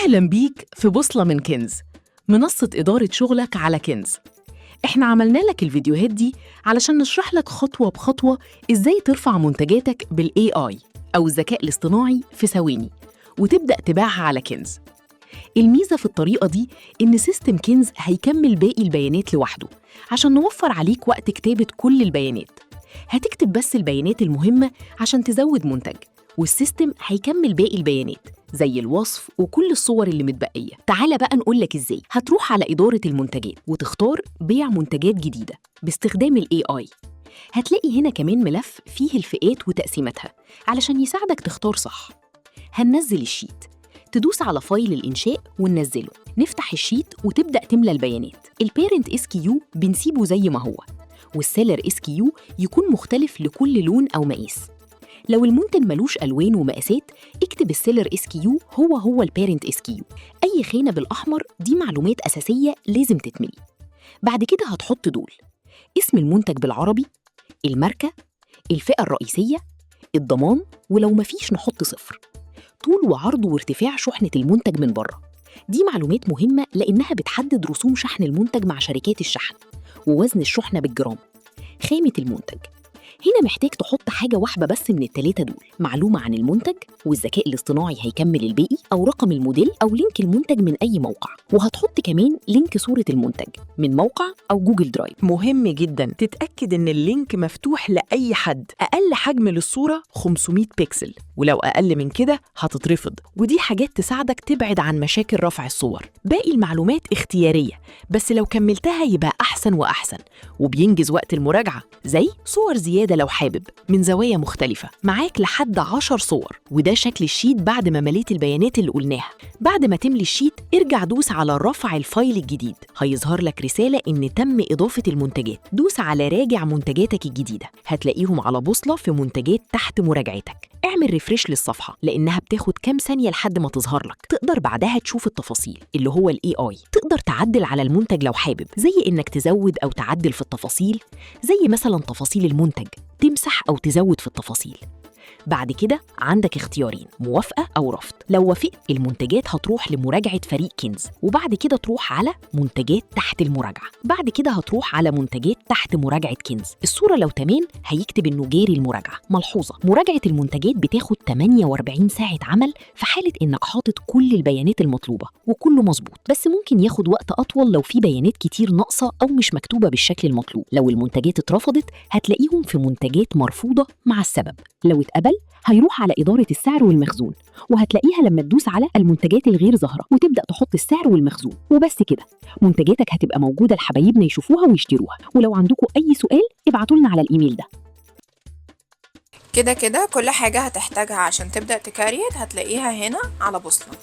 أهلاً بيك في بوصلة من كنز، منصة إدارة شغلك على كنز. إحنا عملنا لك الفيديوهات دي علشان نشرح لك خطوة بخطوة إزاي ترفع منتجاتك بالAI أو الذكاء الاصطناعي في ثواني وتبدأ تبيعها على كنز. الميزة في الطريقة دي إن سيستم كنز هيكمل باقي البيانات لوحده عشان نوفر عليك وقت كتابة كل البيانات. هتكتب بس البيانات المهمة عشان تزود منتج، والسيستم هيكمل باقي البيانات زي الوصف وكل الصور اللي متبقية. تعال بقى نقولك إزاي. هتروح على إدارة المنتجات وتختار بيع منتجات جديدة باستخدام الAI. هتلاقي هنا كمان ملف فيه الفئات وتقسيماتها علشان يساعدك تختار صح. هننزل الشيت، تدوس على فايل الإنشاء وننزله. نفتح الشيت وتبدأ تملى البيانات. البيرنت SKU بنسيبه زي ما هو، والسيلر SKU يكون مختلف لكل لون أو مقاس. لو المنتج ملوش ألوان ومقاسات، اكتب السيلر SKU هو البيرنت SKU. أي خانة بالأحمر دي معلومات أساسية لازم تتملي. بعد كده هتحط دول: اسم المنتج بالعربي، الماركة، الفئة الرئيسية، الضمان، ولو مفيش نحط 0. طول وعرض وارتفاع شحنة المنتج من بره، دي معلومات مهمة لأنها بتحدد رسوم شحن المنتج مع شركات الشحن، ووزن الشحنة بالجرام. خامة المنتج، هنا محتاج تحط حاجة واحدة بس من ال3 دول: معلومة عن المنتج، والذكاء الاصطناعي هيكمل الباقي، أو رقم الموديل أو لينك المنتج من أي موقع. وهتحط كمان لينك صورة المنتج من موقع أو جوجل درايف. مهم جداً تتأكد إن اللينك مفتوح لأي حد. أقل حجم للصورة 500 بيكسل، ولو أقل من كده هتترفض، ودي حاجات تساعدك تبعد عن مشاكل رفع الصور. باقي المعلومات اختيارية، بس لو كملتها يبقى أحسن وأحسن، وبينجز وقت المراجعة. زي صور زيادة لو حابب من زوايا مختلفة، معاك لحد 10 صور. وده شكل الشيت بعد ما مليت البيانات اللي قلناها. بعد ما تملي الشيت، ارجع دوس على رفع الفايل الجديد. هيظهر لك رسالة إن تم إضافة المنتجات. دوس على راجع منتجاتك الجديدة، هتلاقيهم على بوصلة في منتجات تحت مراجعتك. اعمل ريفريش للصفحة لأنها بتاخد كام ثانية لحد ما تظهر لك. تقدر بعدها تشوف التفاصيل اللي هو الAI. تقدر تعدل على المنتج لو حابب، زي إنك تزود أو تعدل في التفاصيل، زي مثلا تفاصيل المنتج، تمسح أو تزود في التفاصيل. بعد كده عندك اختيارين: موافقة أو رفض. لو وافقت، المنتجات هتروح لمراجعة فريق كنز، وبعد كده تروح على منتجات تحت المراجعة. بعد كده هتروح على منتجات تحت مراجعة كنز. الصورة لو تمام هيكتب إنه جاري المراجعة. ملحوظة: مراجعة المنتجات بتاخد 48 ساعة عمل في حالة إنك حاطط كل البيانات المطلوبة وكله مظبوط، بس ممكن ياخد وقت أطول لو في بيانات كتير ناقصة أو مش مكتوبة بالشكل المطلوب. لو المنتجات اترفضت، هتلاقيهم في منتجات مرفوضة مع السبب. لو اتقبل، هيروح على إدارة السعر والمخزون، وهتلاقيها لما تدوس على المنتجات الغير ظاهرة وتبدأ تحط السعر والمخزون. وبس كده، منتجاتك هتبقى موجودة لحبايبنا يشوفوها ويشتروها. ولو عندكم أي سؤال، ابعتوا لنا على الإيميل ده. كده كل حاجة هتحتاجها عشان تبدأ تكريت هتلاقيها هنا على بوصلة،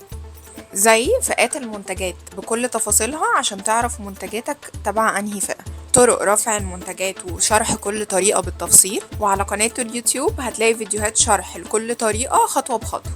زي فئات المنتجات بكل تفاصيلها عشان تعرف منتجاتك تبع أنهي فئة، طرق رفع المنتجات وشرح كل طريقة بالتفصيل. وعلى قناة اليوتيوب هتلاقي فيديوهات شرح لكل طريقة خطوة بخطوة.